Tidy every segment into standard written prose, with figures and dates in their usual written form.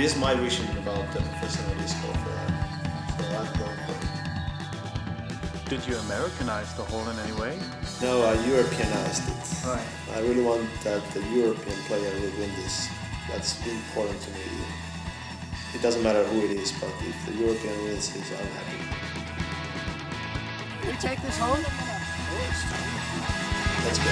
this is my vision about the professional disc golf, so I'm going for it. Did you Americanize the hole in any way? No, I Europeanized it. Right. I really want that the European player will win this. That's important to me. It doesn't matter who it is, but if the European wins, I'm happy. Can we take this home? Let's go.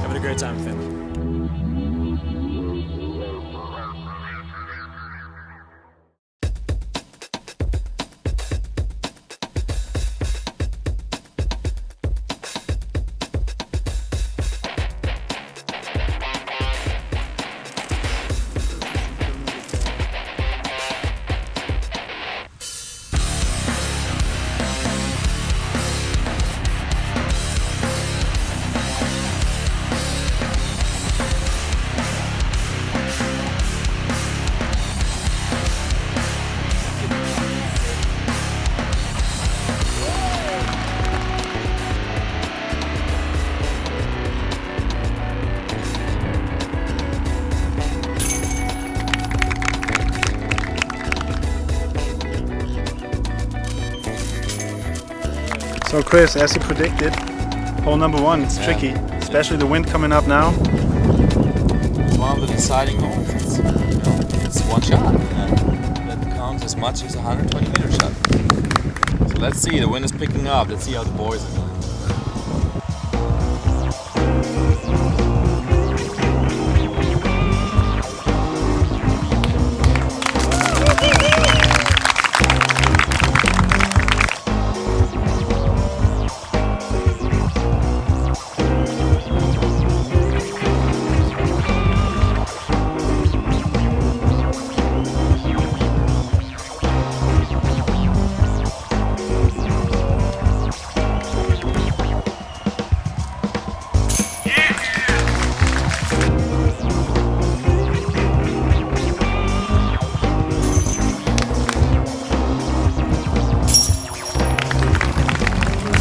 Having a great time in Finland. So Chris, as you predicted, hole number one, it's tricky, especially the wind coming up now. It's one of the deciding holes. It's one shot, and that counts as much as a 120-meter shot. So let's see, the wind is picking up. Let's see how the boys are doing.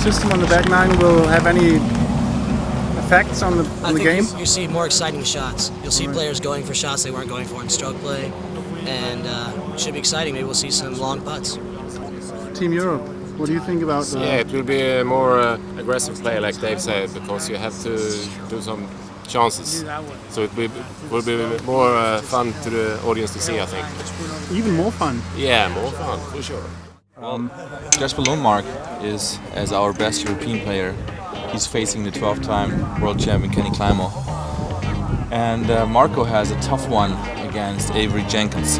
System on the back nine will have any effects on the game? You see more exciting shots. You'll see players going for shots they weren't going for in stroke play, and it should be exciting. Maybe we'll see some long putts. Team Europe, what do you think about Yeah, it will be a more aggressive play, like Dave said, because you have to do some chances. So it will be more fun to the audience to see, I think. Even more fun. Yeah, more fun, for sure. Well, Jesper Lundmark is, as our best European player, he's facing the 12-time world champion Kenny Climo. And Marco has a tough one against Avery Jenkins.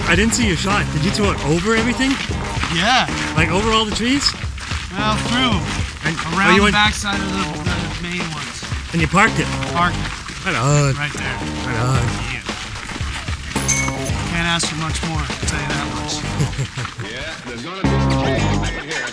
I didn't see your shot. Did you throw it over everything? Yeah. Like over all the trees? Well, through. And, Around the backside of the main ones. And you parked it? Parked it. Right on. Right there. Right on. Yeah. Can't ask for much more, I'll tell you that much. Yeah, there's gonna be some changes made here.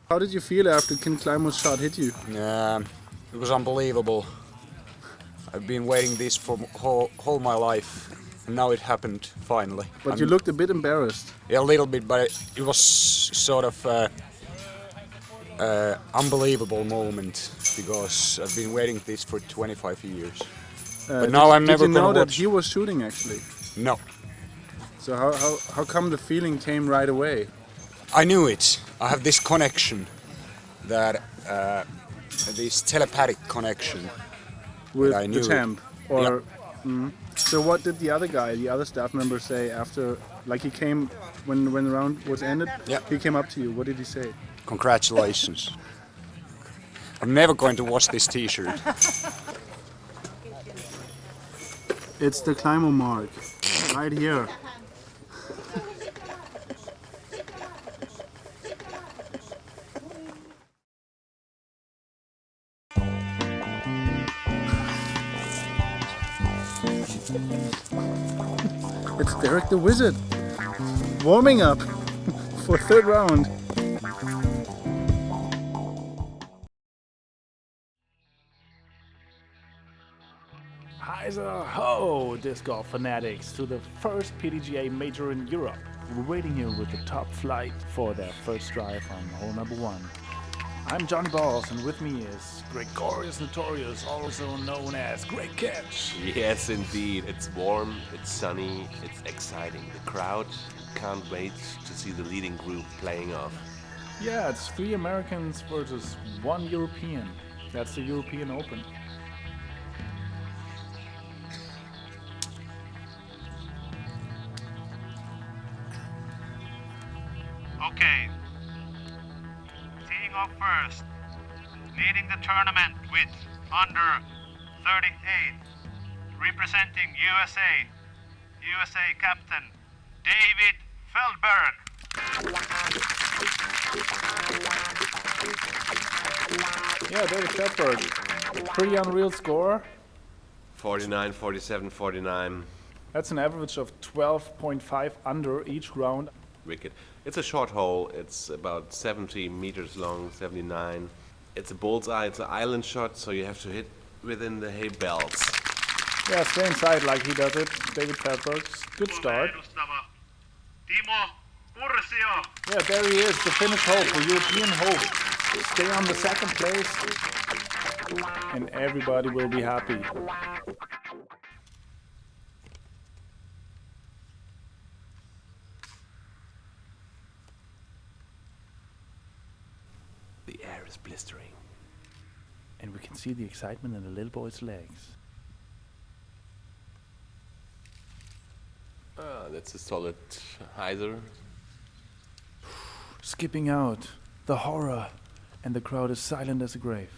How did you feel after Ken Climo's shot hit you? It was unbelievable. I've been waiting this for whole my life, and now it happened finally. But you looked a bit embarrassed. Yeah, a little bit, but it was sort of unbelievable moment because I've been waiting this for 25 years. But now I'm never gonna watch. Did you know that he was shooting actually? No. So how come the feeling came right away? I knew it. I have this connection, that this telepathic connection. With I knew the champ? Or, yeah. So what did the other staff member say after, like he came, when the round was ended, yeah. He came up to you, what did he say? Congratulations. I'm never going to wash this t-shirt. It's the Climo mark. right here. It's Derek the Wizard, warming up for third round. Hyzer ho, disc golf fanatics, to the first PDGA major in Europe. We're waiting here with the top flight for their first drive on hole number 1. I'm Johnny Bawls, and with me is Gregorius Notorious, also known as Great Catch. Yes, indeed. It's warm, it's sunny, it's exciting. The crowd can't wait to see the leading group playing off. Yeah, it's 3 Americans versus 1 European. That's the European Open. Okay, teeing off first, leading the tournament with under 38, representing USA captain David Feldberg. Yeah, David Feldberg, pretty unreal score. 49, 47, 49. That's an average of 12.5 under each round. Wicked. It's a short hole. It's about 70 meters long, 79. It's a bullseye. It's an island shot, so you have to hit within the hay belts. Yeah, stay inside like he does it. David Feldberg. Good start. Yeah, there he is. The Finnish hope, the European hope. Stay on the second place, and everybody will be happy. The air is blistering. And we can see the excitement in the little boy's legs. That's a solid Hyzer. Skipping out, the horror, and the crowd is silent as a grave.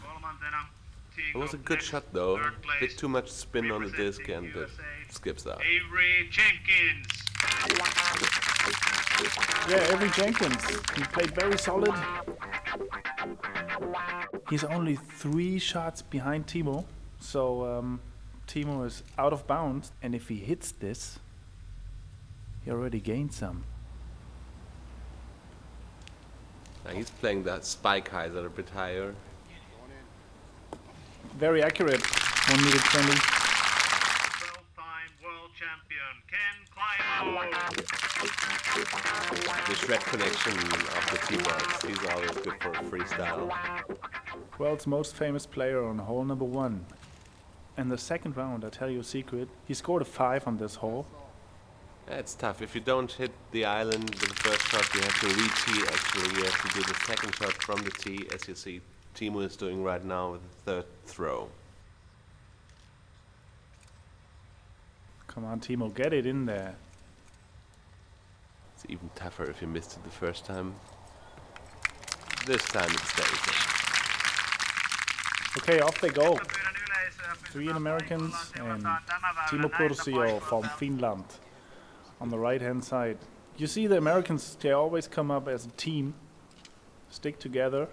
It was a good shot though. A bit too much spin on the disc and it skips out. Avery Jenkins. Yeah, Avery Jenkins. He played very solid. He's only 3 shots behind Timo, so Timo is out of bounds, and if he hits this, he already gained some. Now he's playing that spike Hyzer a bit higher. Very accurate, 1 meter 20. 12-time world champion Ken Climo. The shred connection of the T-box, he's always good for freestyle. World's most famous player on hole number 1. In the second round, I tell you a secret, he scored a 5 on this hole. Yeah, it's tough. If you don't hit the island with the first shot, you have to re-tee actually. You have to do the second shot from the tee, as you see Timo is doing right now with the third throw. Come on, Timo, get it in there. It's even tougher if you missed it the first time. This time it stays. Okay, off they go. 3 Americans and Timo Pursio from Finland on the right-hand side. You see the Americans, they always come up as a team, stick together.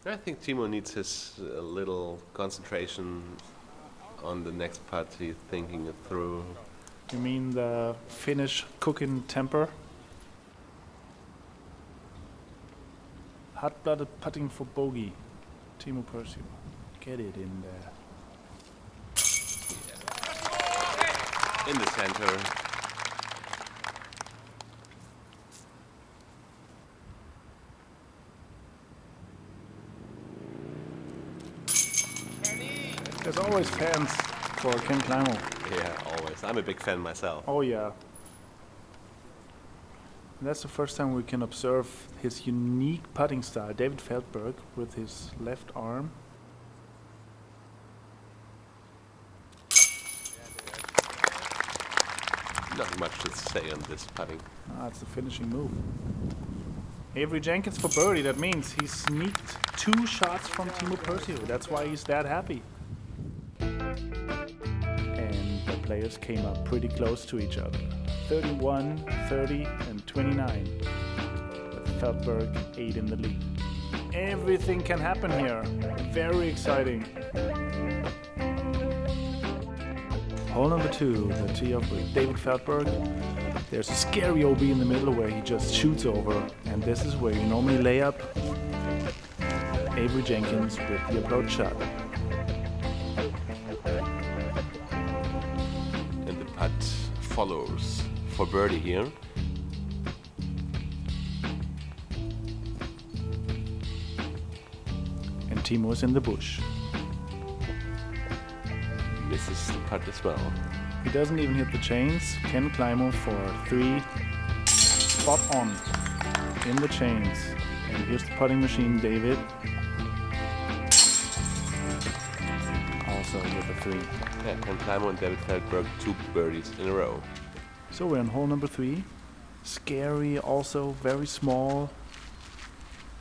I think Timo needs his little concentration on the next putt. He's thinking it through. You mean the Finnish cooking temper? Hot-blooded putting for bogey. Timo Pursio. Get it in there. In the center. There's always fans for Ken Climo. Yeah, always. I'm a big fan myself. Oh yeah. And that's the first time we can observe his unique putting style. David Feldberg with his left arm. Not much to say on this putting. It's the finishing move. Avery Jenkins for birdie. That means he sneaked 2 shots from Timo Pursio. That's why he's that happy. And the players came up pretty close to each other. 31, 30, and 29. With Feldberg 8 in the lead. Everything can happen here. Very exciting. Hole number 2, the tee off with David Feldberg. There's a scary OB in the middle where he just shoots over, and this is where you normally lay up. Avery Jenkins with the approach shot. And the putt follows for birdie here. And Timo is in the bush. Misses the putt as well. He doesn't even hit the chains. Ken Climo for 3. Spot on in the chains. And here's the putting machine, David. Also with a 3. Yeah, Ken Climo and David Feldberg 2 birdies in a row. So we're on hole number 3. Scary, also very small.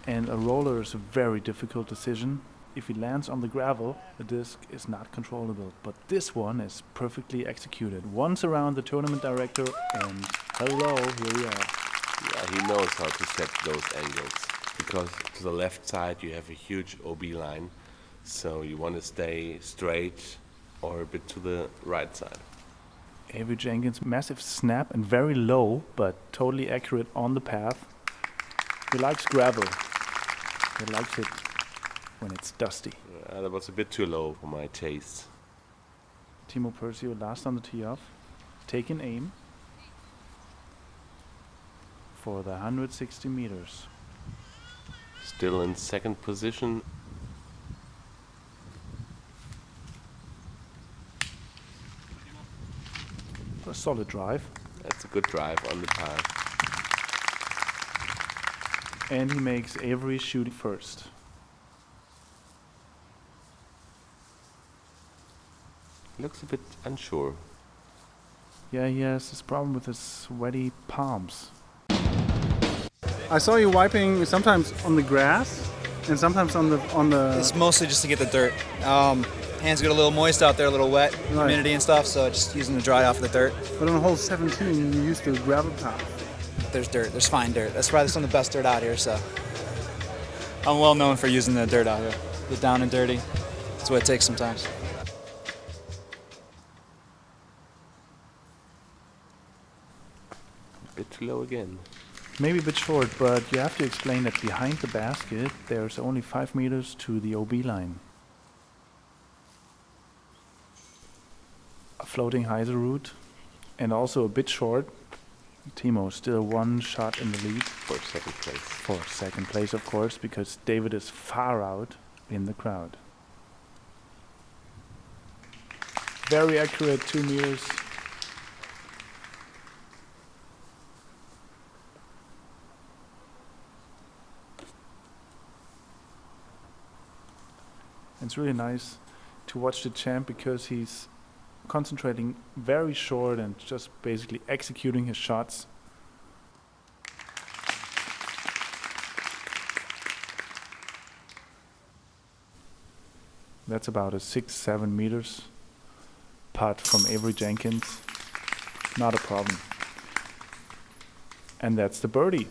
And a roller is a very difficult decision. If he lands on the gravel, the disc is not controllable. But this one is perfectly executed. Once around the tournament director, and hello, here we are. Yeah, he knows how to set those angles. Because to the left side you have a huge OB line. So you want to stay straight or a bit to the right side. Avery Jenkins, massive snap and very low, but totally accurate on the path. He likes gravel. He likes it when it's dusty. That was a bit too low for my taste. Timo Persio last on the tee off. Taking aim for the 160 meters. Still in second position. A solid drive. That's a good drive on the path. And he makes Avery shoot first. Looks a bit unsure. Yeah, he has this problem with his sweaty palms. I saw you wiping sometimes on the grass and sometimes on the. It's mostly just to get the dirt. Hands get a little moist out there, a little wet, humidity and stuff, so just using the dry off the dirt. But on hole 17, you used the gravel path. There's dirt. There's fine dirt. That's probably some of the best dirt out here, so I'm well known for using the dirt out here. Get down and dirty. That's what it takes sometimes. A bit too low again. Maybe a bit short, but you have to explain that behind the basket there's only 5 meters to the OB line. A floating hyzer route, and also a bit short. Timo still 1 shot in the lead. For second place. For second place, of course, because David is far out in the crowd. Very accurate, 2 meters. It's really nice to watch the champ because he's concentrating very short and just basically executing his shots. That's about a 6-7 meters putt from Avery Jenkins. Not a problem. And that's the birdie.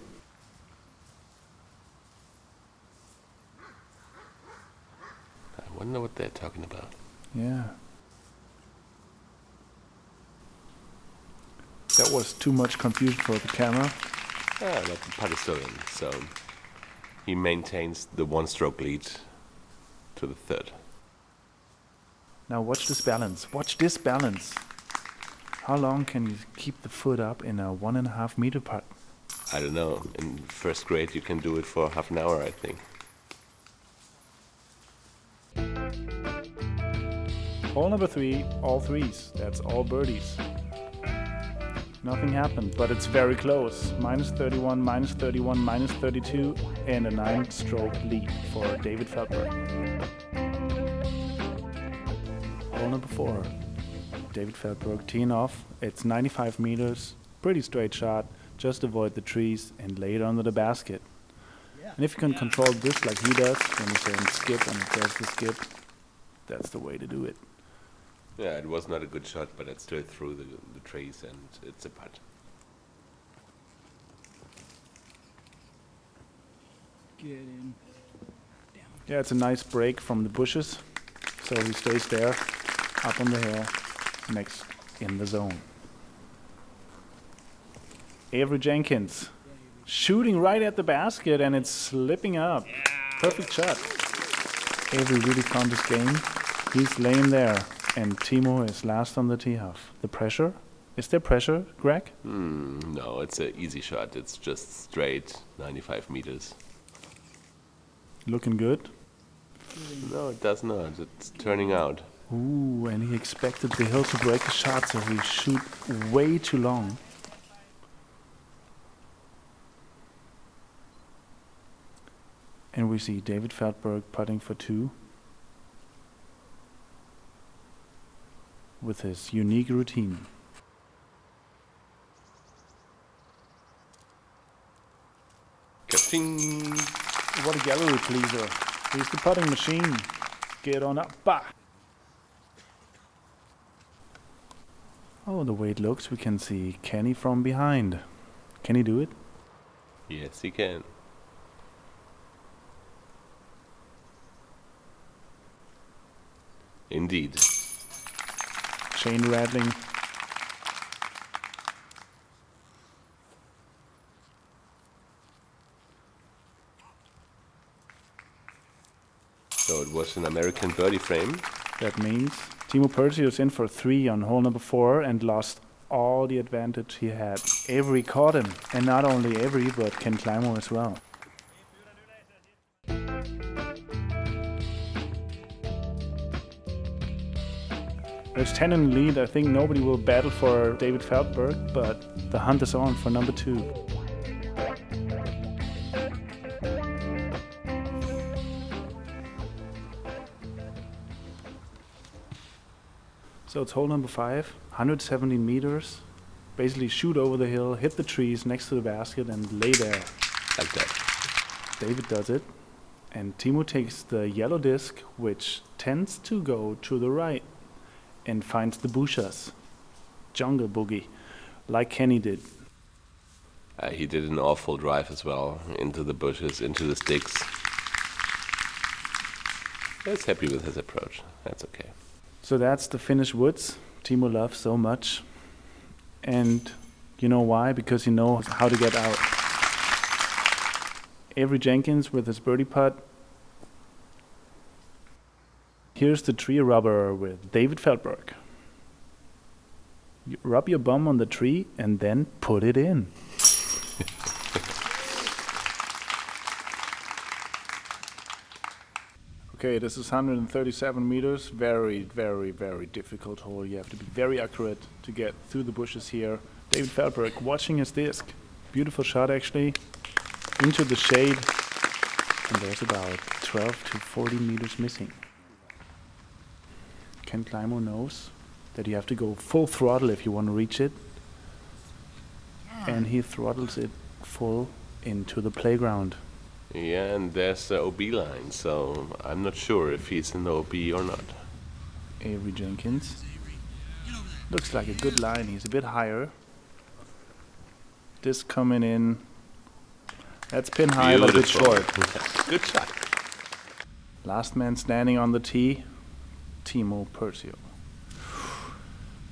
I wonder what they're talking about. Yeah. That was too much confusion for the camera. Yeah, but the putt is still in, so he maintains the 1-stroke lead to the third. Now watch this balance. Watch this balance. How long can you keep the foot up in a 1.5 meter putt? I don't know. In first grade you can do it for half an hour, I think. Hole number 3, all threes. That's all birdies. Nothing happened, but it's very close. -31, -31, -32, and a 9-stroke lead for David Feldberg. Hole number 4. David Feldberg teeing off. It's 95 meters, pretty straight shot. Just avoid the trees and lay it under the basket. And if you can control this like he does, when you say skip and it does the skip, that's the way to do it. Yeah, it was not a good shot, but it still threw the trees, and it's a putt. Get in. Yeah, it's a nice break from the bushes, so he stays there, up on the hill, next in the zone. Avery Jenkins, shooting right at the basket, and it's slipping up. Perfect shot. Avery really found his game. He's laying there, and Timo is last on the tee half. The pressure? Is there pressure, Greg? No, it's an easy shot. It's just straight 95 meters. Looking good? No, it does not. It's turning out. Ooh, and he expected the hill to break the shot, so he shoot way too long. And we see David Feldberg putting for 2 with his unique routine. Ka-ting! What a gallery pleaser. He's the putting machine. Get on up. Bah! Oh, the way it looks, we can see Kenny from behind. Can he do it? Yes, he can. Indeed. Chain rattling. So it was an American birdie frame. That means Timo Pursiu is in for 3 on hole number 4 and lost all the advantage he had. Avery caught him, and not only Avery, but Ken Climo as well. There's 10 in the lead. I think nobody will battle for David Feldberg, but the hunt is on for number 2. So it's hole number 5, 170 meters. Basically shoot over the hill, hit the trees next to the basket and lay there. Like that. David does it. And Timo takes the yellow disc, which tends to go to the right, and finds the bushes. Jungle boogie, like Kenny did. He did an awful drive as well, into the bushes, into the sticks. He's happy with his approach. That's okay. So that's the Finnish woods Timo loves so much. And you know why? Because he knows how to get out. Avery Jenkins with his birdie putt. Here's the tree rubber with David Feldberg. You rub your bum on the tree and then put it in. Okay, this is 137 meters. Very, very, very difficult hole. You have to be very accurate to get through the bushes here. David Feldberg watching his disc. Beautiful shot actually. Into the shade. And there's about 12 to 40 meters missing. Ken Climo knows that you have to go full throttle if you want to reach it. And he throttles it full into the playground. Yeah, and there's the OB line, so I'm not sure if he's in the OB or not. Avery Jenkins. Looks like a good line. He's a bit higher. This coming in. That's pin high, but a bit short. Good shot. Last man standing on the tee, Timo Pursiu.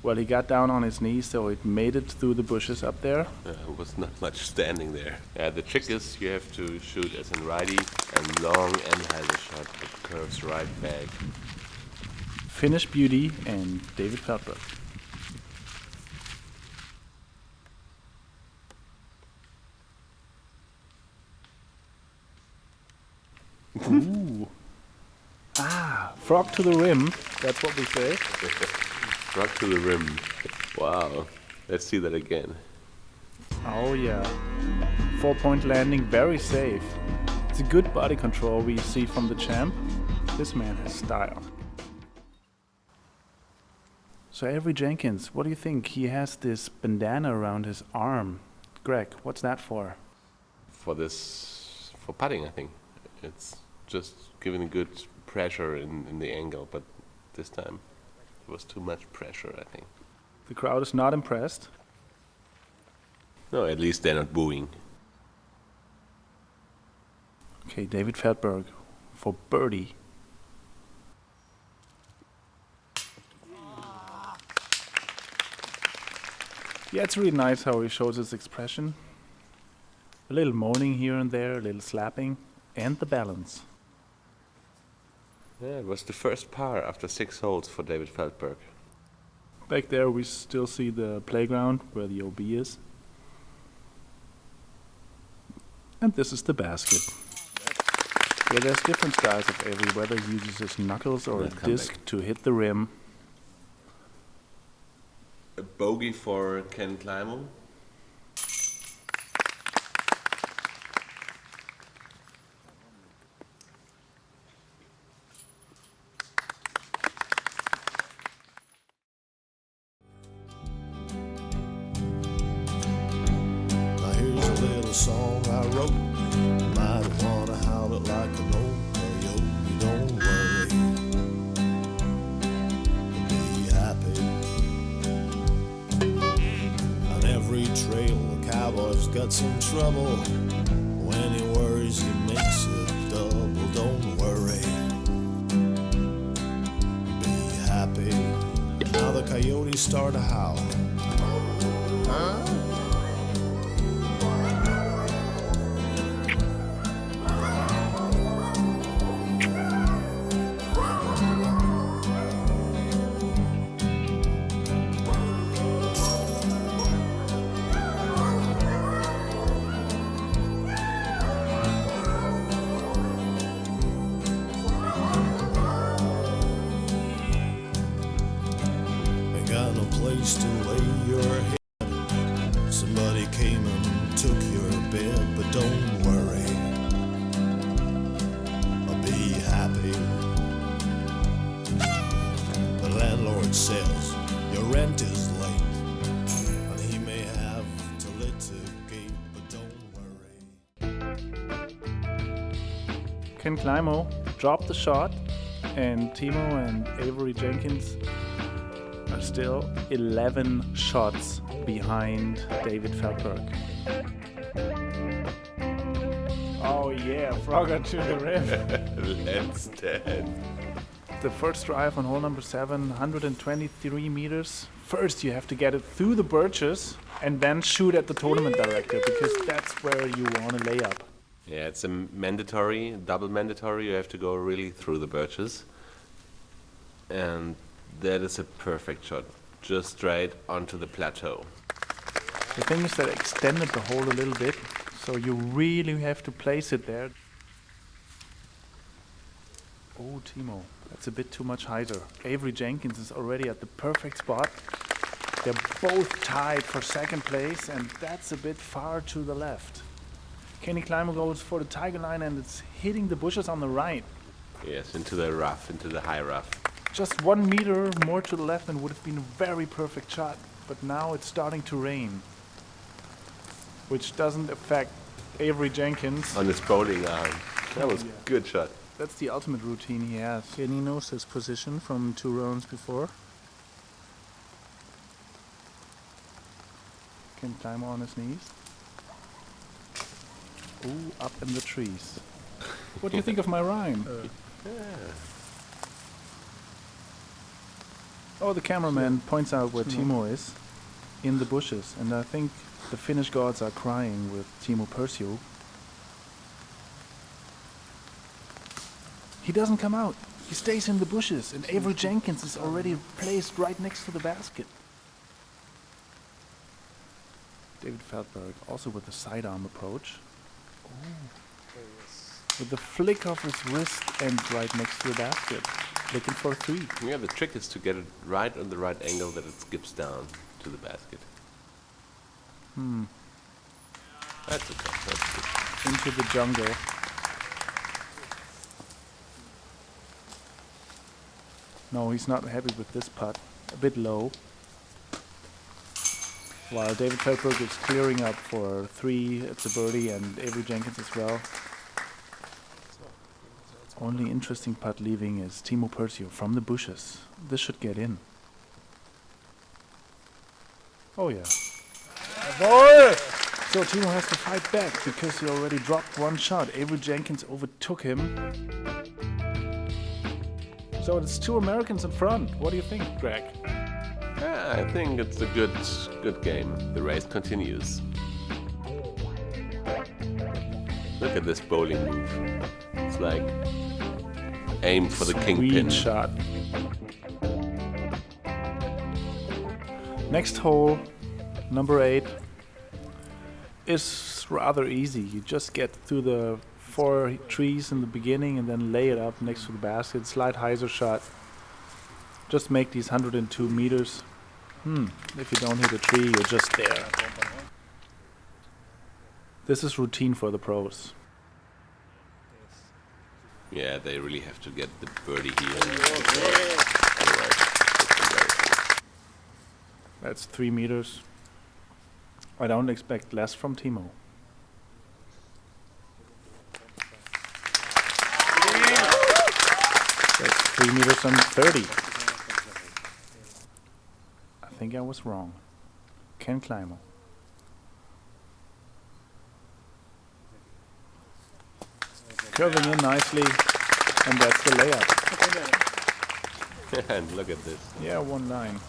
Well, he got down on his knees, so it made it through the bushes up there. There was not much standing there. The trick is you have to shoot as in righty and long and hyzer shot that curves right back. Finnish beauty and David Feldberg. Ooh. Frog to the rim. That's what we say. Frog to the rim. Wow. Let's see that again. Oh yeah. 4-point landing, very safe. It's a good body control we see from the champ. This man has style. So Avery Jenkins, what do you think? He has this bandana around his arm. Greg, what's that for? For putting, I think. It's just giving a good pressure in the angle, but this time It was too much pressure, I think. The crowd is not impressed. No, at least they're not booing. Okay, David Feldberg for birdie. Yeah, it's really nice how he shows his expression. A little moaning here and there, a little slapping, and the balance. Yeah, it was the first par after 6 holes for David Feldberg. Back there we still see the playground where the OB is. And this is the basket. Yeah, there's different styles of Avery, whether he uses his knuckles or a disc to hit the rim. A bogey for Ken Climo. Here's a little song I wrote. Might wanna howl it like an old coyote. Don't worry, be happy. On every trail, a cowboy's got some trouble. When he worries, he makes it double. Don't worry, be happy. Now the coyotes start to howl. Huh? Place to lay your head. Somebody came and took your bed, but don't worry, be happy. The landlord says your rent is late, and he may have to litigate, but don't worry. Ken Climo dropped the shot, and Timo and Avery Jenkins are still 11 shots behind David Feldberg. Oh yeah, Frogger to the rim. Let's dead. The first drive on hole number 7, 123 meters. First you have to get it through the birches and then shoot at the tournament director, because that's where you want to lay up. Yeah, it's a mandatory, double mandatory. You have to go really through the birches. And that is a perfect shot, just straight onto the plateau. The thing is that I extended the hole a little bit, so you really have to place it there. Oh, Timo, that's a bit too much Hyzer. Avery Jenkins is already at the perfect spot. They're both tied for second place, and that's a bit far to the left. Kenny Climo goes for the tiger line, and it's hitting the bushes on the right. Yes, into the rough, into the high rough. Just 1 meter more to the left and would have been a very perfect shot, but now it's starting to rain, which doesn't affect Avery Jenkins. On his bowling arm. That was a good shot. That's the ultimate routine he has. And he knows his position from 2 rounds before. Can climb on his knees. Ooh, up in the trees. What do you think of my rhyme? Oh, the cameraman points out where Timo is, in the bushes, and I think the Finnish gods are crying with Timo Persio. He doesn't come out. He stays in the bushes, and Avery Jenkins is already placed right next to the basket. David Feldberg, also with the sidearm approach. With the flick of his wrist and right next to the basket. Looking for a 3. Yeah, the trick is to get it right on the right angle that it skips down to the basket. That's okay, that's good. Into the jungle. No, he's not happy with this putt. A bit low. While David Feldberg is clearing up for 3, it's a birdie, and Avery Jenkins as well. Only interesting putt leaving is Timo Persio from the bushes. This should get in. Oh yeah. So Timo has to fight back because he already dropped one shot. Avery Jenkins overtook him. So it's 2 Americans in front. What do you think, Greg? I think it's a good game. The race continues. Look at this bowling move. It's like aim for the kingpin. Shot. Next hole, number 8, is rather easy. You just get through the 4 trees in the beginning and then lay it up next to the basket. Slight hyzer shot. Just make these 102 meters. If you don't hit a tree, you're just there. This is routine for the pros. Yeah, they really have to get the birdie here. That's 3 meters. I don't expect less from Timo. That's 3 meters and 30. I think I was wrong. Ken Climo. Curving in nicely, and that's the layup. And look at this. Yeah, 1-9.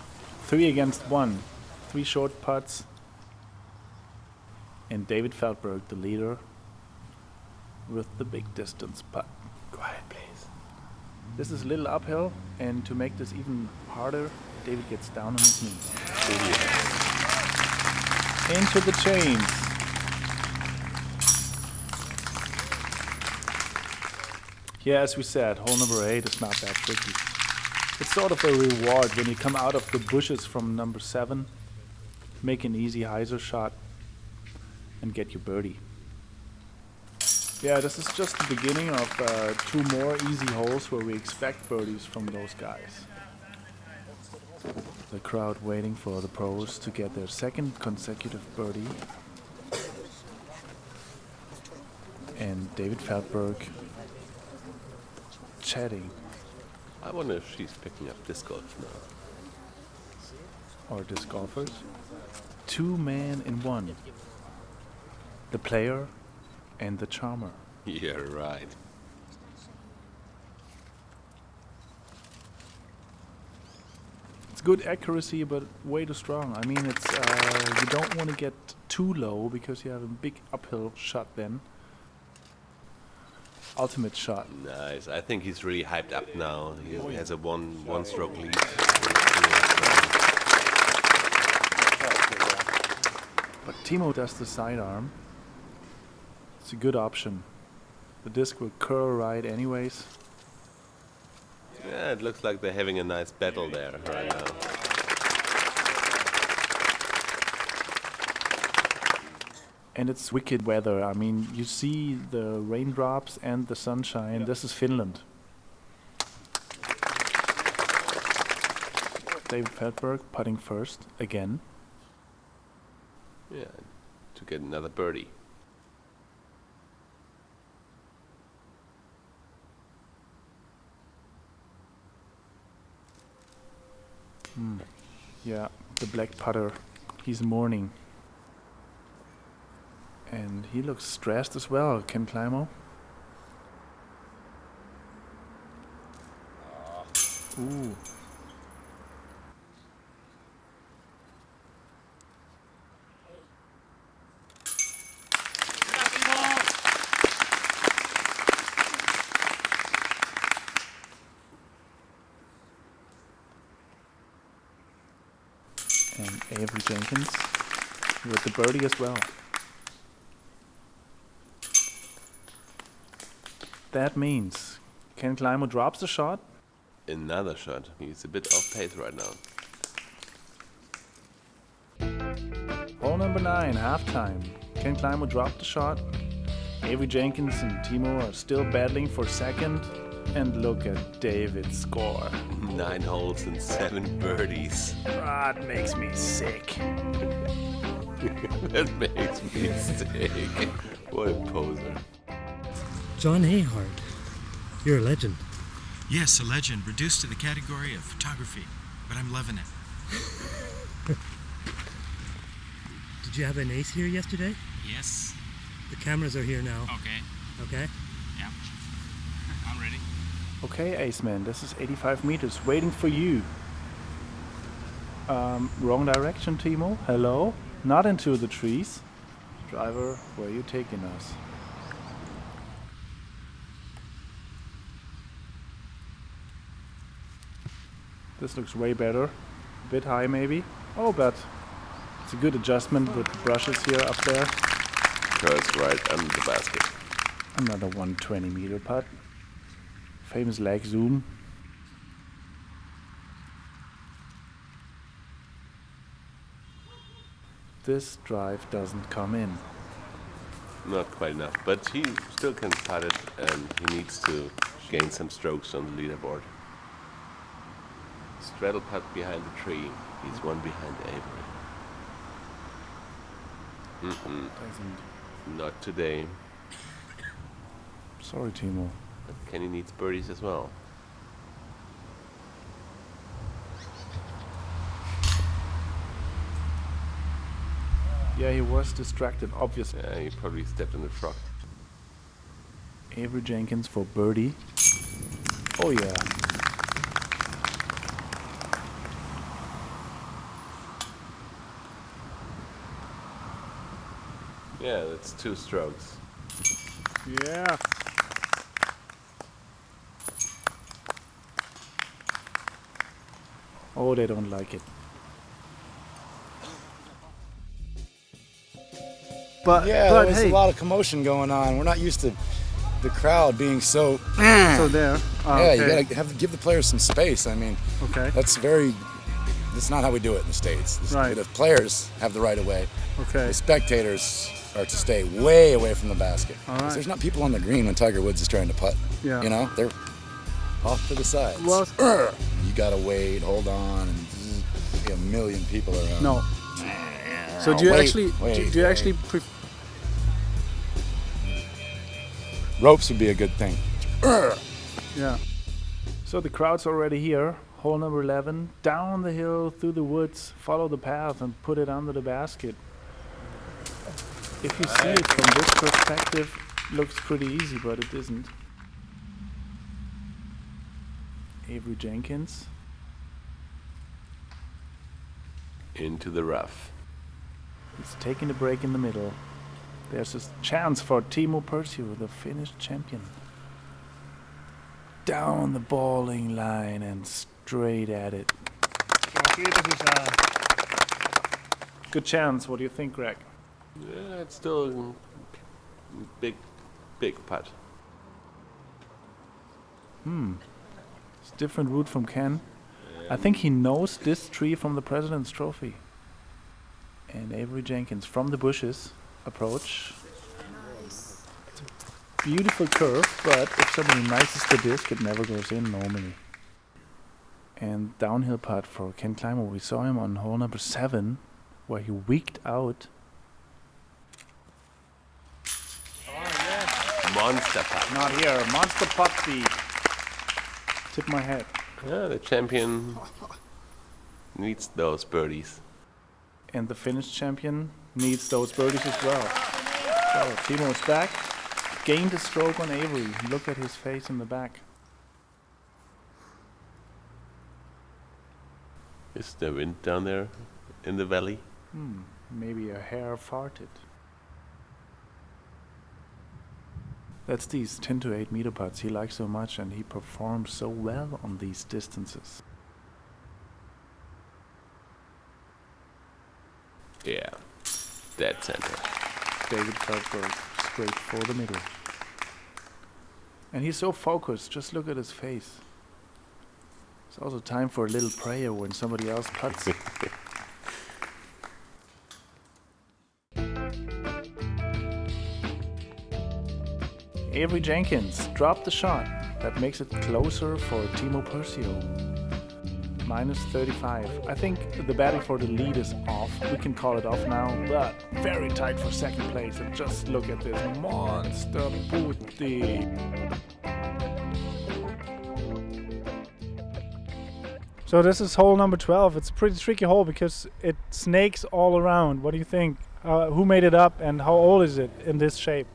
3 against 1. 3 short putts. And David Feldberg, the leader, with the big distance putt. Quiet, please. This is a little uphill, and to make this even harder, David gets down on his knees. Into the chains. Yeah, as we said, hole number 8 is not that tricky. It's sort of a reward when you come out of the bushes from number 7, make an easy hyzer shot, and get your birdie. Yeah, this is just the beginning of 2 more easy holes where we expect birdies from those guys. The crowd waiting for the pros to get their 2nd consecutive birdie. And David Feldberg chatting. I wonder if she's picking up disc golf now. Or disc golfers. 2 men in 1. The player and the charmer. Yeah, right. It's good accuracy, but way too strong. I mean, it's you don't want to get too low because you have a big uphill shot then. Ultimate shot. Nice. I think he's really hyped up now. He has a one stroke lead. But Timo does the sidearm. It's a good option. The disc will curl right anyways. Yeah, it looks like they're having a nice battle there right now. And it's wicked weather. I mean, you see the raindrops and the sunshine. Yeah. This is Finland. David Feldberg putting first again. Yeah, to get another birdie. Yeah, the black putter. He's mourning. And he looks stressed as well, Ken Climo. Ooh. And Avery Jenkins with the birdie as well. That means Ken Climo drops the shot. Another shot. He's a bit off pace right now. Hole number 9, halftime. Ken Climo dropped the shot. Avery Jenkins and Timo are still battling for 2nd. And look at David's score. 9 holes and 7 birdies. That makes me sick. That makes me sick. What a poser. John Hayhart, you're a legend. Yes, a legend, reduced to the category of photography, but I'm loving it. Did you have an ace here yesterday? Yes. The cameras are here now. Okay. Okay? Yeah. I'm ready. Okay, Aceman, this is 85 meters waiting for you. Wrong direction, Timo. Hello? Not into the trees. Driver, where are you taking us? This looks way better. A bit high maybe. Oh, but it's a good adjustment with the brushes here up there. Curves right under the basket. Another 120 meter putt. Famous leg zoom. This drive doesn't come in. Not quite enough, but he still can putt it, and he needs to gain some strokes on the leaderboard. Straddle putt behind the tree. He's one behind Avery. Not today. Sorry, Timo. But Kenny needs birdies as well. Yeah, he was distracted, obviously. Yeah, he probably stepped in the truck. Avery Jenkins for birdie. Oh yeah. Yeah, that's 2 strokes. Yeah. Oh, they don't like it. But Yeah, but there was hey, a lot of commotion going on. We're not used to the crowd being so. So there. Oh, yeah, okay. you gotta give the players some space. I mean, Okay. That's not how we do it in the States. Right. The players have the right of way. Okay. The spectators are to stay way away from the basket. All right. There's not people on the green when Tiger Woods is trying to putt. Yeah. You know, they're off to the sides. Well- You gotta wait, hold on, and be a million people around. No. So do you Wait, actually wait, do you wait. actually Ropes would be a good thing. Yeah. So the crowd's already here. Hole number 11. Down the hill, through the woods, follow the path and put it under the basket. If you see it from this perspective, looks pretty easy, but it isn't. Avery Jenkins. Into the rough. He's taking a break in the middle. There's a chance for Timo Pursiu, the Finnish champion. Down the bowling line and straight at it. Good chance. What do you think, Greg? Yeah, it's still a big putt. It's a different route from Ken. I think he knows this tree from the President's Trophy. And Avery Jenkins from the bushes approach. It's a beautiful curve, but if somebody misses the disc, it never goes in normally. And downhill putt for Ken Climo. We saw him on hole number 7, where he weaked out. Monster putt. Not here. Monster putt speed. Tip my head. Yeah, the champion needs those birdies. And the Finnish champion needs those birdies as well. So Timo is back. Gained a stroke on Avery. Look at his face in the back. Is the wind down there in the valley? Maybe a hair farted. That's these 10 to 8 meter putts he likes so much, and he performs so well on these distances. Yeah, dead center. David Feldberg straight for the middle. And he's so focused, just look at his face. It's also time for a little prayer when somebody else putts. Avery Jenkins dropped the shot. That makes it closer for Timo Pursiu. Minus 35. I think the batting for the lead is off. We can call it off now, but very tight for second place. And just look at this monster putti. So this is hole number 12. It's a pretty tricky hole because it snakes all around. What do you think? Who made it up and how old is it in this shape?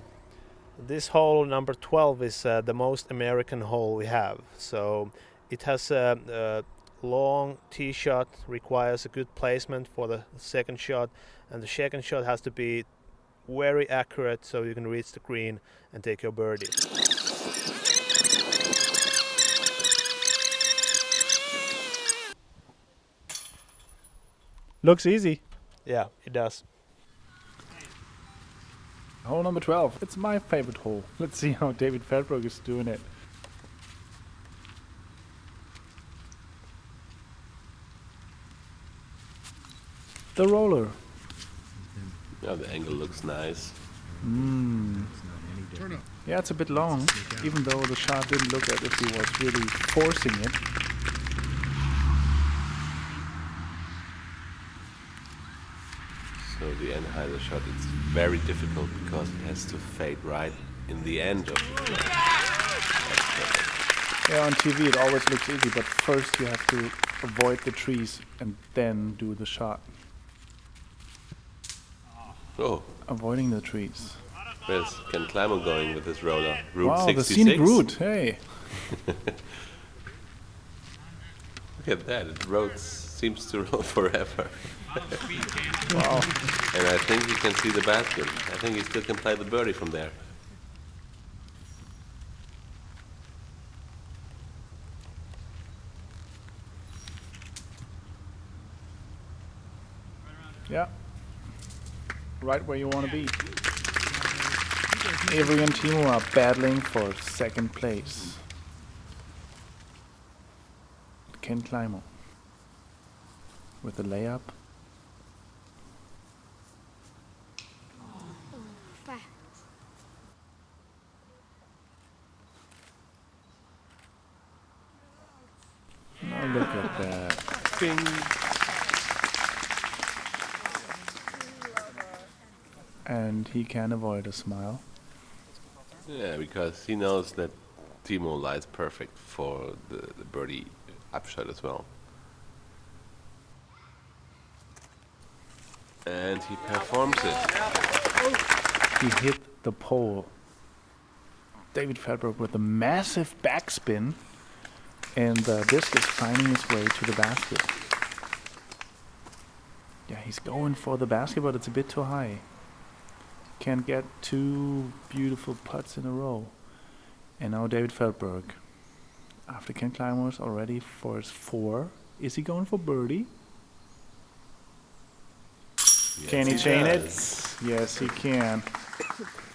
This hole number 12 is the most American hole we have. So it has a long tee shot, requires a good placement for the second shot, and the second shot has to be very accurate so you can reach the green and take your birdie. Looks easy. Yeah, it does. Hole number 12. It's my favorite hole. Let's see how David Feldberg is doing it. The roller. Yeah, the angle looks nice. Yeah, it's a bit long, even though the shot didn't look as if he was really forcing it. So the end Hyzer shot, it's very difficult because it has to fade right in the end of the play. Yeah, on TV it always looks easy, but first you have to avoid the trees and then do the shot. Oh. Avoiding the trees. Where's Ken Climo going with his roller? Route wow, 66? the scenic route, hey. Look at that, it seems to roll forever. Wow. And I think you can see the basket. I think he still can play the birdie from there. Yeah. Right where you want to be. Avery and Timo are battling for second place. Ken Climo with the layup. Now look at that. Bing. And he can't avoid a smile. Yeah, because he knows that Timo lies perfect for the birdie upshot as well. And he performs it. He hit the pole. David Feldberg with a massive backspin, and the disc is finding its way to the basket. Yeah, he's going for the basket, but it's a bit too high. Can't get two beautiful putts in a row. And now David Feldberg, after Ken Climo's already for his 4, is he going for birdie? Yes, Can he chain it? does. Yes, he can.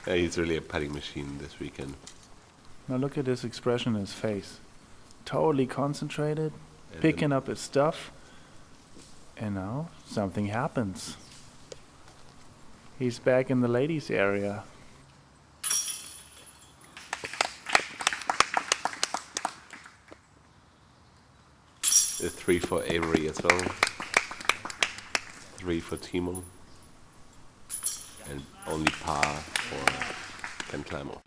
Yeah, he's really a putting machine this weekend. Now look at this expression in his face. Totally concentrated, And picking up his stuff. And now something happens. He's back in the ladies' area. A 3 for Avery as well. 3 for Timo. And only par for Ken Climo.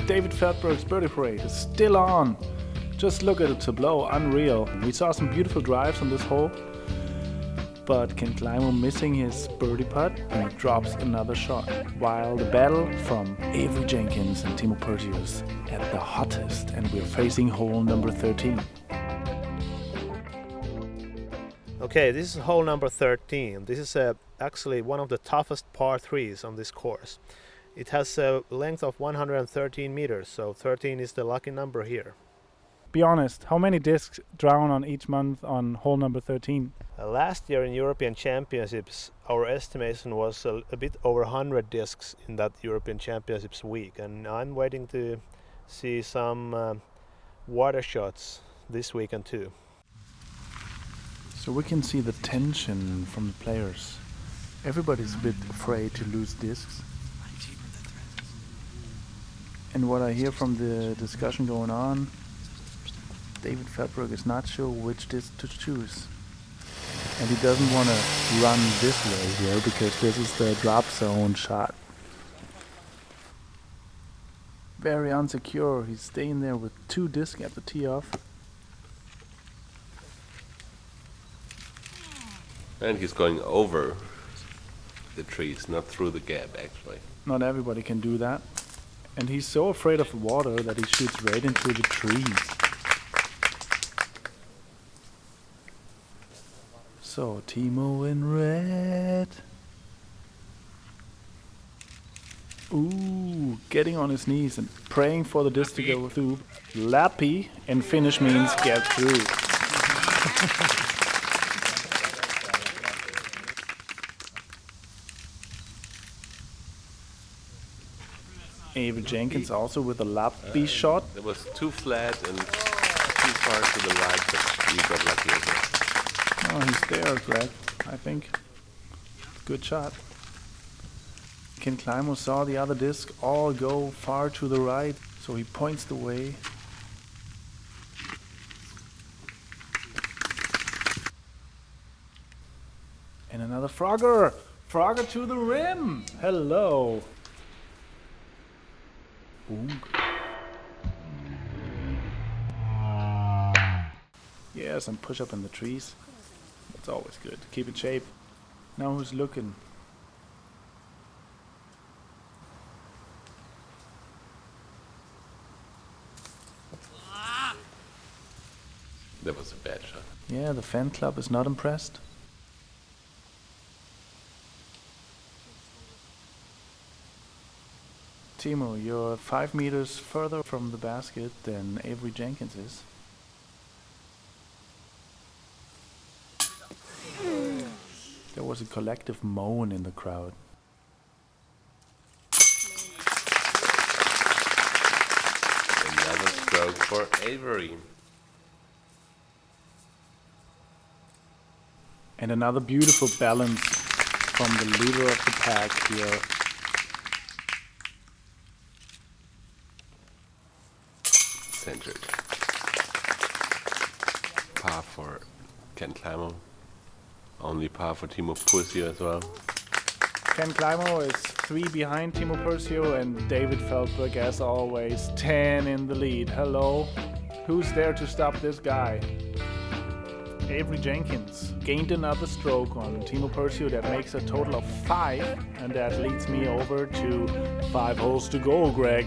David Feldberg's birdie parade is still on. Just look at the tableau, unreal. We saw some beautiful drives on this hole, but Ken Climo missing his birdie putt and he drops another shot. While the battle from Avery Jenkins and Timo Purtius at the hottest, and we're facing hole number 13. Okay, this is hole number 13. This is actually one of the toughest par 3s on this course. It has a length of 113 meters, so 13 is the lucky number here. Be honest, how many discs drown on each month on hole number 13? Last year in European Championships, our estimation was a bit over 100 discs in that European Championships week, and I'm waiting to see some water shots this weekend too. So we can see the tension from the players. Everybody's a bit afraid to lose discs. And what I hear from the discussion going on, David Feldberg is not sure which disc to choose. And he doesn't want to run this way here because this is the drop zone shot. Very unsecure. He's staying there with 2 discs at the tee off. And he's going over the trees, not through the gap actually. Not everybody can do that. And he's so afraid of the water that he shoots right into the trees. So, Timo in red. Ooh, getting on his knees and praying for the disc to go through. Lappy, and finish means get through. Avery Jenkins also with a lappy shot. It was too flat and too far to the right, but you got lucky as well. Oh, he's there, Greg, I think. Good shot. Ken Climo saw the other disc all go far to the right, so he points the way. And another Frogger! Frogger to the rim! Hello! Ooh. Yeah, some push up in the trees. It's always good to keep in shape. Now who's looking? That was a bad shot. Yeah, the fan club is not impressed. Timo, you're 5 meters further from the basket than Avery Jenkins is. There was a collective moan in the crowd. Another stroke for Avery. And another beautiful balance from the leader of the pack here. Centered. Par for Ken Climo. Only par for Timo Pursio as well. Ken Climo is 3 behind Timo Pursio, and David Feldberg, as always, 10 in the lead. Hello. Who's there to stop this guy? Avery Jenkins gained another stroke on Timo Pursio that makes a total of 5, and that leads me over to 5 holes to go, Greg.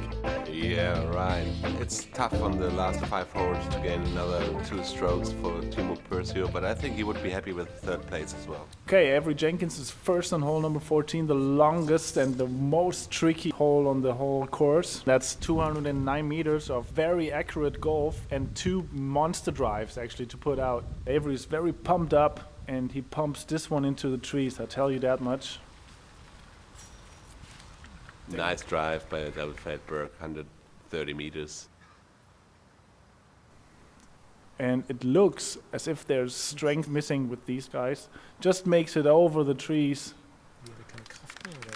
Yeah, right. It's tough on the last 5 holes to gain another 2 strokes for Timo Pursio, but I think he would be happy with 3rd place as well. Okay, Avery Jenkins is first on hole number 14, the longest and the most tricky hole on the whole course. That's 209 meters of very accurate golf and 2 monster drives actually to put out. Avery is very pumped up and he pumps this one into the trees, I tell you that much. Nice drive by David Feldberg, 130 meters. And it looks as if there's strength missing with these guys. Just makes it over the trees.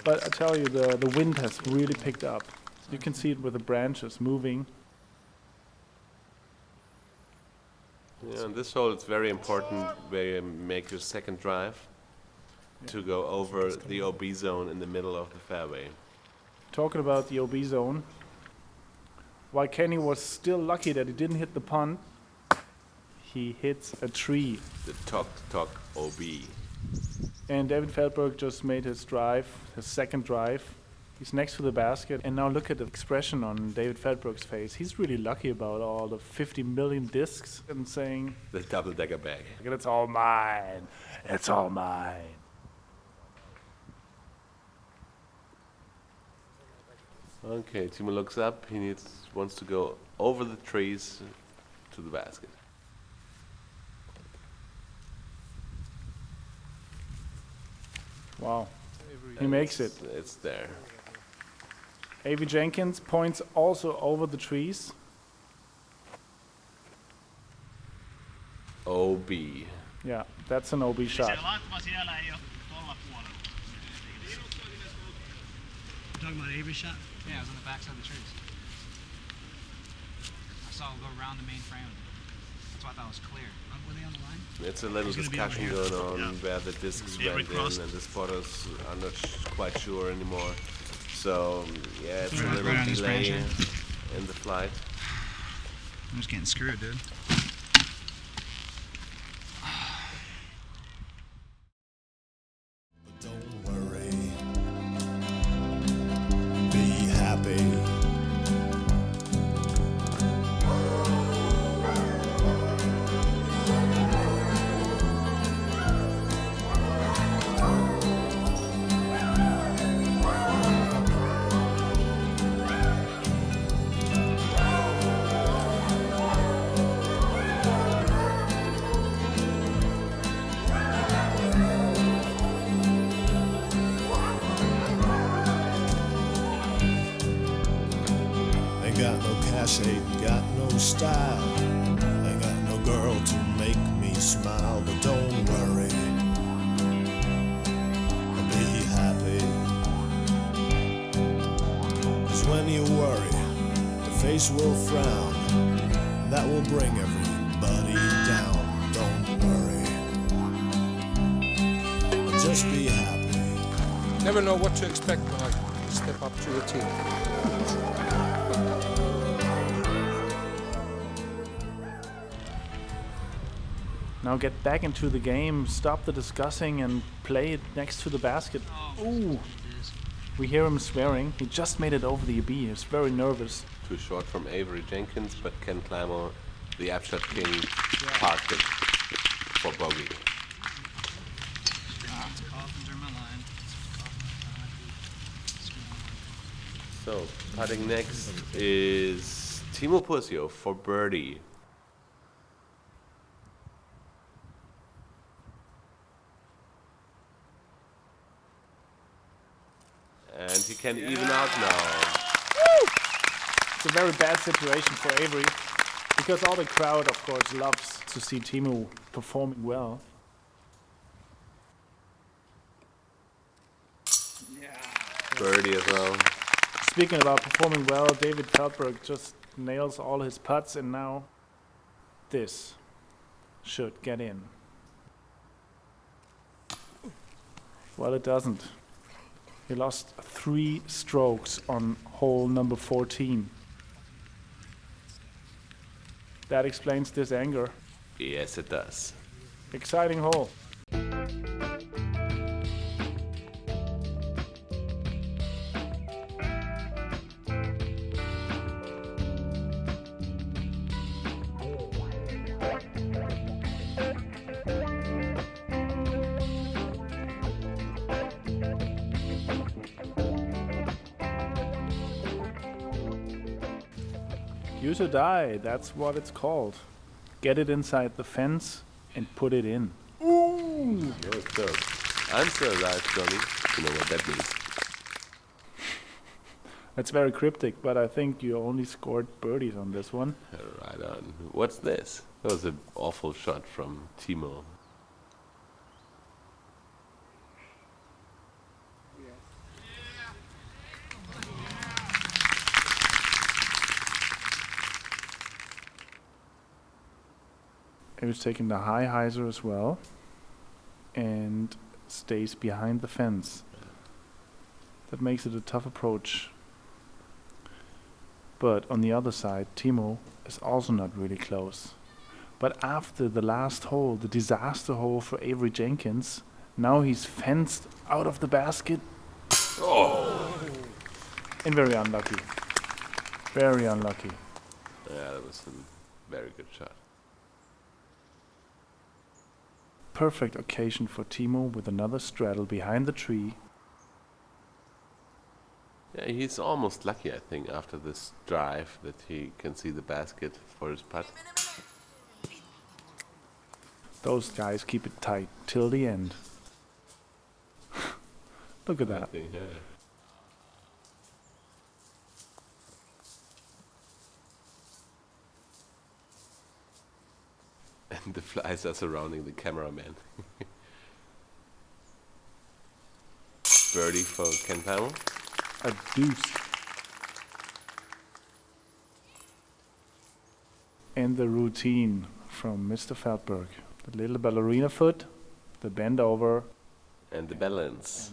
But I tell you, the wind has really picked up. You can see it with the branches moving. Yeah, on this hole it's very important where you make your 2nd drive to go over the OB zone in the middle of the fairway. Talking about the OB zone, while Kenny was still lucky that he didn't hit the punt, he hits a tree. The Tok OB. And David Feldberg just made his drive, his 2nd drive. He's next to the basket, and now look at the expression on David Feldberg's face. He's really lucky about all the 50 million discs and saying, The double-decker bag. It's all mine. It's all mine. Okay, Timo looks up. He wants to go over the trees to the basket. Wow. He makes it. It's there. Avery Jenkins points also over the trees. OB. Yeah, that's an OB shot. Talking about Avery's shot? Yeah, it was on the backside of the trees. I saw it go around the main frame. That's why I thought it was clear. Were they on the line? It's a little discussion going on where the discs went in, and the spotters are not quite sure anymore. So, yeah, it's a little delay in the flight. I'm just getting screwed, dude. Don't worry, face ain't got no style. Ain't got no girl to make me smile. But don't worry, be happy. 'Cause when you worry, your face will frown. That will bring everybody down. Don't worry, just be happy. Never know what to expect when I step up to the team. Now get back into the game, stop the discussing and play it next to the basket. Ooh! We hear him swearing. He just made it over the EB. He's very nervous. Too short from Avery Jenkins, but Ken Climo, the upshot king, parked it for bogey. So, putting next is Timo Pusio for birdie. And he can even out now. It's a very bad situation for Avery, because all the crowd, of course, loves to see Timo performing well. Birdie as well. Speaking about performing well, David Feldberg just nails all his putts, and now this should get in. Well, it doesn't. He lost 3 strokes on hole number 14. That explains this anger. Yes, it does. Exciting hole. Use or die, that's what it's called. Get it inside the fence and put it in. Ooh! Good job. I'm still alive, Johnny. You know what that means. That's very cryptic, but I think you only scored birdies on this one. Right on. What's this? That was an awful shot from Timo. He was taking the high hyzer as well and stays behind the fence. That makes it a tough approach. But on the other side, Timo is also not really close. But after the last hole, the disaster hole for Avery Jenkins, now he's fenced out of the basket. Oh! And very unlucky. Very unlucky. Yeah, that was a very good shot. Perfect occasion for Timo with another straddle behind the tree. Yeah, he's almost lucky, I think, after this drive that he can see the basket for his putt. Those guys keep it tight till the end. Look at that. I think, yeah. And the flies are surrounding the cameraman. Birdie for Ken Powell. A deuce. And the routine from Mr. Feldberg. The little ballerina foot, the bend over. And the balance.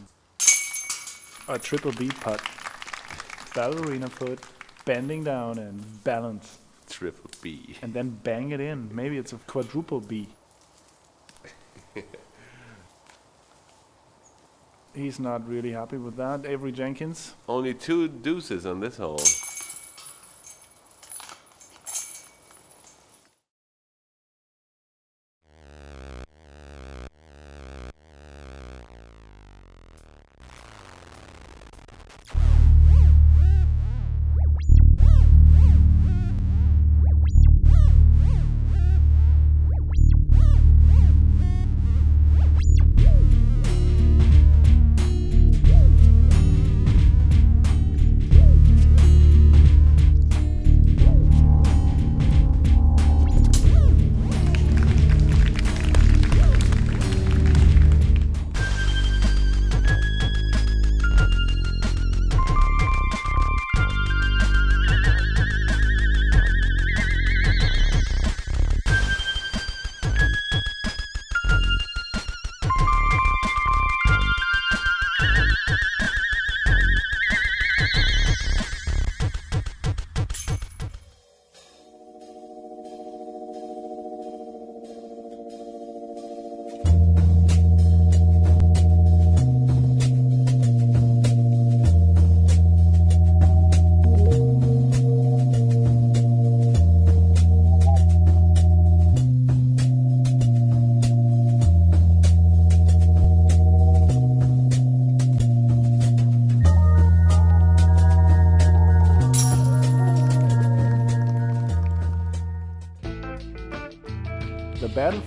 A triple B putt. Ballerina foot, bending down and balance. Triple B. And then bang it in. Maybe it's a quadruple B. He's not really happy with that. Avery Jenkins. Only 2 deuces on this hole.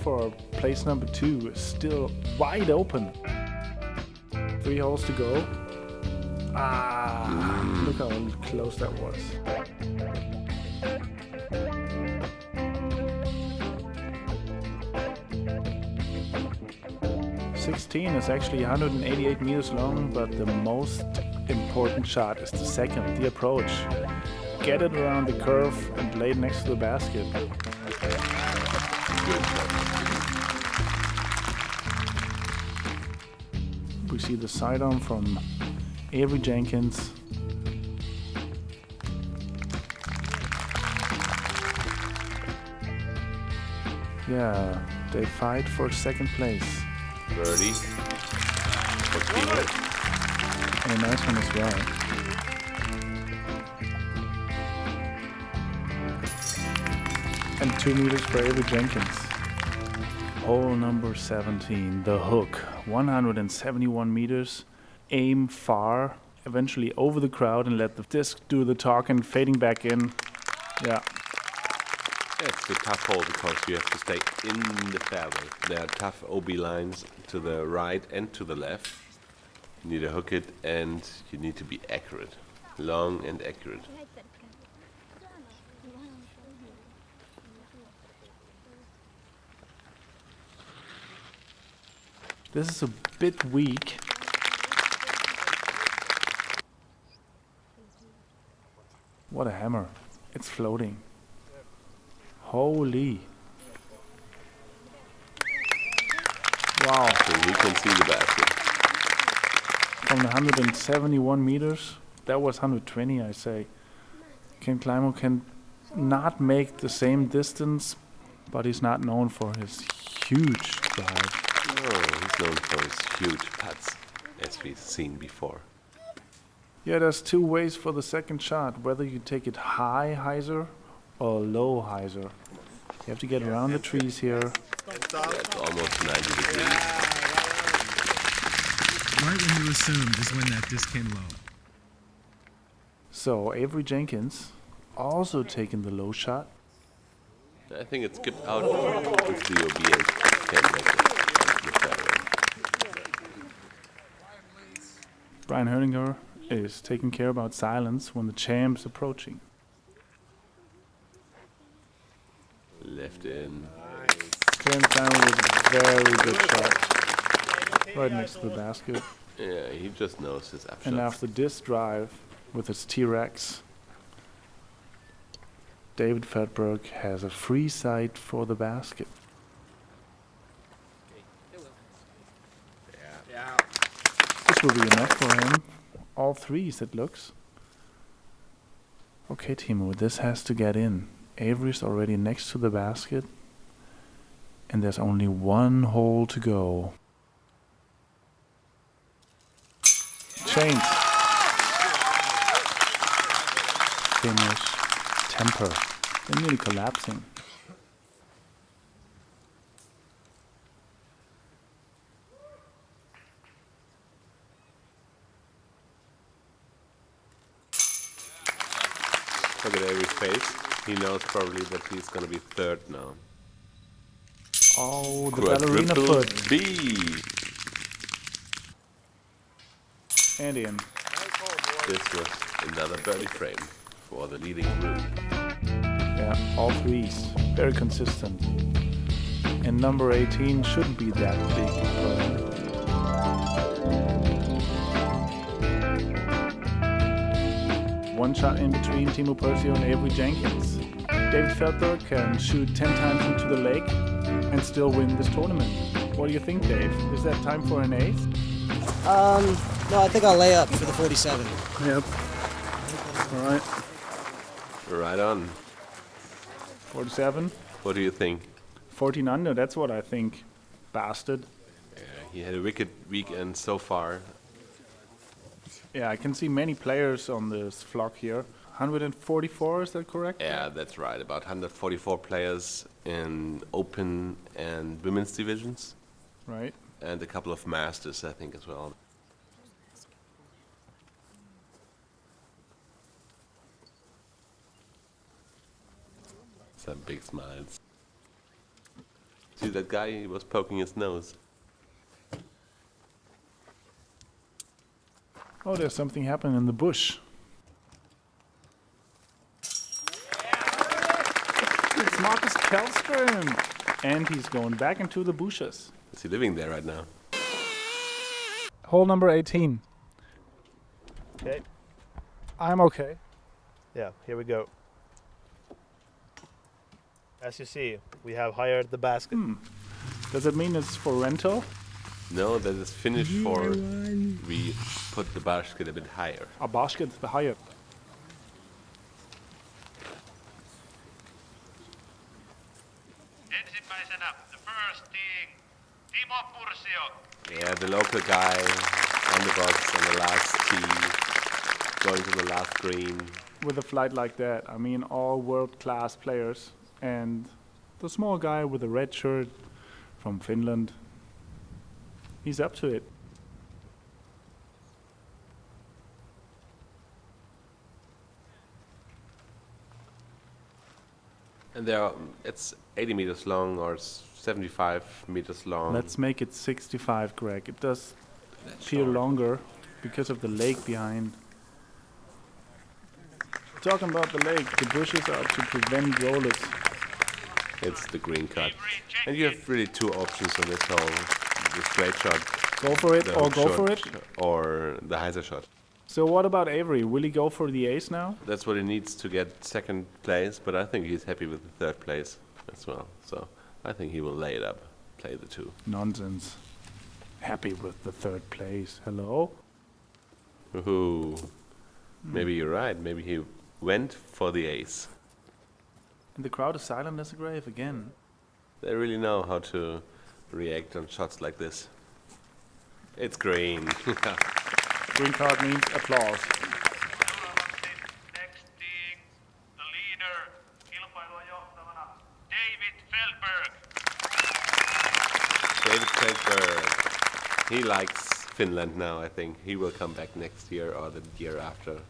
for place number 2 is still wide open. 3 holes to go. Look how close that was. '16 is actually 188 meters long, but the most important shot is the second, the approach. Get it around the curve and lay it next to the basket. Good shot. We see the sidearm from Avery Jenkins. Yeah, they fight for second place. Birdie. For Climo. And a nice one as well. And 2 meters for Avery Jenkins. Hole number 17, the hook. 171 meters. Aim far, eventually over the crowd, and let the disc do the talking, fading back in. Yeah. It's a tough hole because you have to stay in the fairway. There are tough OB lines to the right and to the left. You need to hook it and you need to be accurate. Long and accurate. This is a bit weak. What a hammer. It's floating. Holy. Wow. So you can see the basket. From the 171 meters, that was 120, I say. Climo can not make the same distance, but he's not known for his huge drive. No, he's known for his huge putts, as we've seen before. Yeah, there's 2 ways for the second shot, whether you take it high hyzer or low hyzer. You have to get around the trees here. It's almost 90 degrees. Right when you assumed is when that disc came low. So Avery Jenkins also taking the low shot. I think it's skipped out with the OB and can't make it. The fairway. Brian Herninger is taking care about silence when the champ's approaching. Left in. Came down with a very good shot. Right next to the basket. Yeah, he just knows his upshots. And after this drive with his T-Rex, David Feldberg has a free sight for the basket. This will be enough for him. All 3s, it looks. Okay, Timo, this has to get in. Avery's already next to the basket. And there's only 1 hole to go. Change. Finish. Temper. They're nearly collapsing. Look at Avery's face. He knows probably that he's going to be 3rd now. Oh, the ballerina foot. B. And in. This was another birdie frame for the leading group. Yeah, all 3s. Very consistent. And number 18 shouldn't be that big. One shot in between Timo Persio and Avery Jenkins. David Feldberg can shoot 10 times into the lake and still win this tournament. What do you think, Dave? Is that time for an ace? No, I think I'll lay up for the 47. Yep. All right. Right on. 47? What do you think? 14 under, that's what I think. Bastard. Yeah, he had a wicked weekend so far. Yeah, I can see many players on this flock here. 144, is that correct? Yeah, that's right. About 144 players in open and women's divisions. Right. And a couple of masters, I think, as well. Some big smiles. See that guy? He was poking his nose. Oh, there's something happening in the bush. It's Marcus Kellström. And he's going back into the bushes. Is he living there right now? Hole number 18. Okay. I'm okay. Yeah, here we go. As you see, we have hired the basket. Does it mean it's for rental? No, that is finished for. We put the basket a bit higher. A basket higher. Ensimmäisenä, the first team, Timo Pursio. Yeah, the local guy on the box on the last tee, going to the last green. With a flight like that, I mean, all world-class players. And the small guy with the red shirt from Finland, he's up to it. And it's 80 meters long or 75 meters long. Let's make it 65, Greg. It does feel longer because of the lake behind. Talking about the lake, the bushes are to prevent rollers. It's the green cut. And you have really two options on this hole. The straight shot. Go for it the or hook go shot, for it. Or the hyzer shot. So what about Avery? Will he go for the ace now? That's what he needs to get second place, but I think he's happy with the third place as well. So I think he will lay it up, play the two. Nonsense. Happy with the third place. Hello? Ooh. Maybe you're right. Maybe he went for the ace. And the crowd is silent as a grave again. They really know how to react on shots like this. It's green. Green card means applause. Next team, the leader, kilpailua johtavana, David Feldberg. David Feldberg. He likes Finland now, I think. He will come back next year or the year after.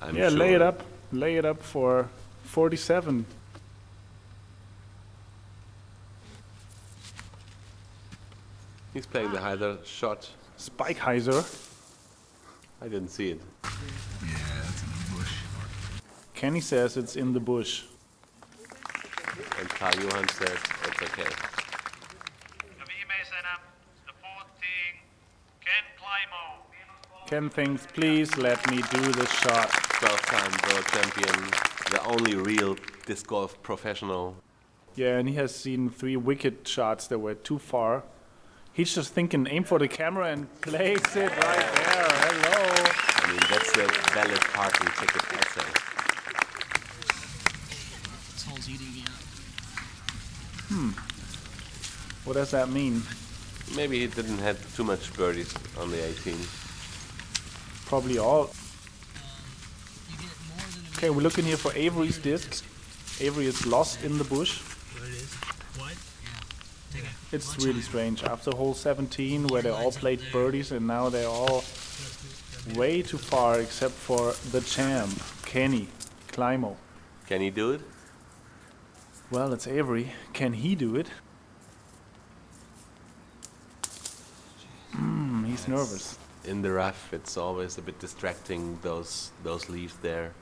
I'm Yeah, sure. lay it up. Lay it up for 47. He's playing the hyzer shot. Spike hyzer. I didn't see it. Yeah, it's in the bush. Kenny says it's in the bush. And Carl Johan says it's okay. Ja viimeisenä, the 14, Ken Climo. Ken thinks, please let me do the shot. 12-time world champion, the only real disc golf professional. Yeah, and he has seen 3 wicked shots that were too far. He's just thinking, aim for the camera and place it right there. Hello. I mean, that's the valid parking ticket essay. This hole's eating me up. What does that mean? Maybe he didn't have too much birdies on the 18. Probably all. Okay, we're looking here for Avery's disc. Avery is lost in the bush. What it is? What? Yeah. It's really strange. After hole 17, where they all played birdies, and now they're all way too far, except for the champ, Kenny Climo. Can he do it? Well, it's Avery. Can he do it? He's nervous. In the rough, it's always a bit distracting, those leaves there.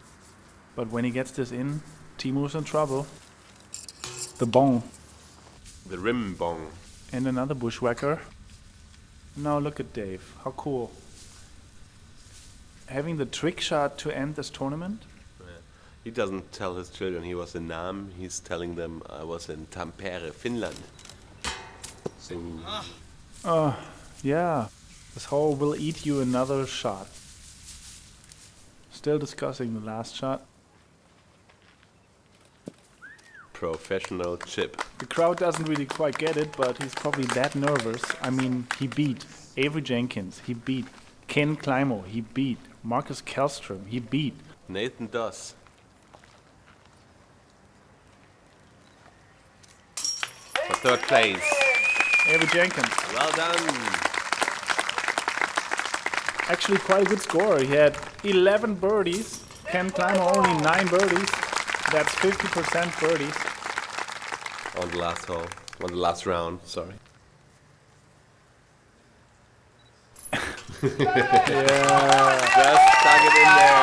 But when he gets this in, Timo's in trouble. The bong. The rim bong. And another bushwhacker. Now look at Dave. How cool. Having the trick shot to end this tournament? He doesn't tell his children he was in Nam. He's telling them I was in Tampere, Finland. Yeah. This hole will eat you another shot. Still discussing the last shot. Professional chip. The crowd doesn't really quite get it, but he's probably that nervous. I mean, he beat Avery Jenkins. He beat Ken Climo. He beat Marcus Kellström. He beat Nathan Doss. For third place. Avery Jenkins. Well done. Actually quite a good score. He had 11 birdies. Ken Climo only 9 birdies. That's 50% birdies. On the last hole. on the last round. Sorry. Yeah. Just stuck it in there.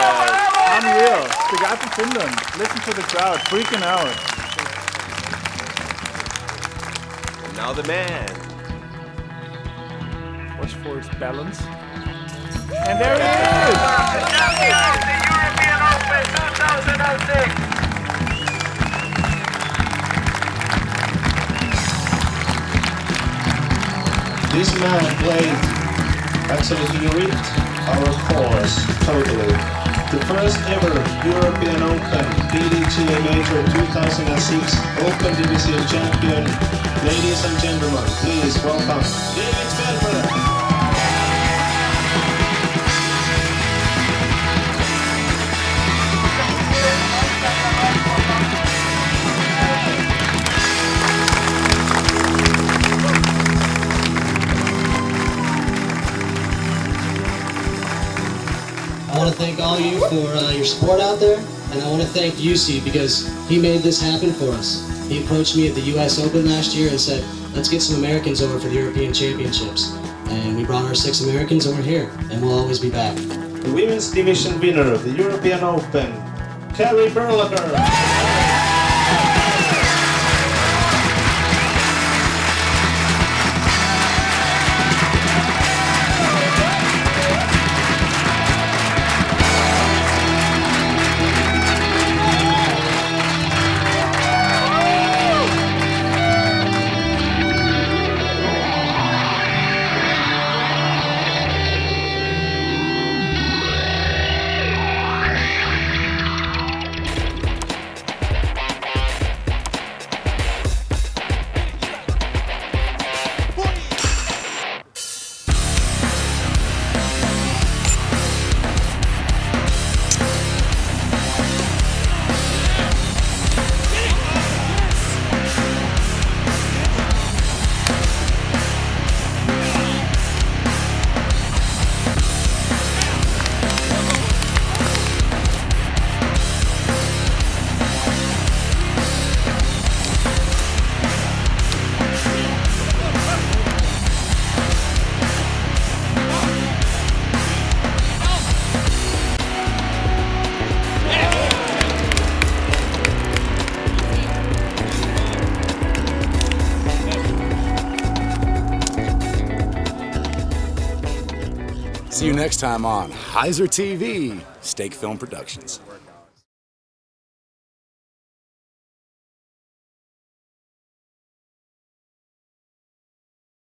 Unreal. The guy from Finland. Listen to the crowd freaking out. And now the man. Watch for his balance. And there he is! Champion of the European Open 2006. This man played, actually he ripped our course totally. The first ever European Open PDGA Major 2006 Open Division champion. Ladies and gentlemen, please welcome David Feldberg. I want to thank all of you for your support out there, and I want to thank UC because he made this happen for us. He approached me at the US Open last year and said, let's get some Americans over for the European Championships. And we brought our 6 Americans over here, and we'll always be back. The women's division winner of the European Open, Avery Jenkins. See you next time on HyzerTV, Stake Film Productions.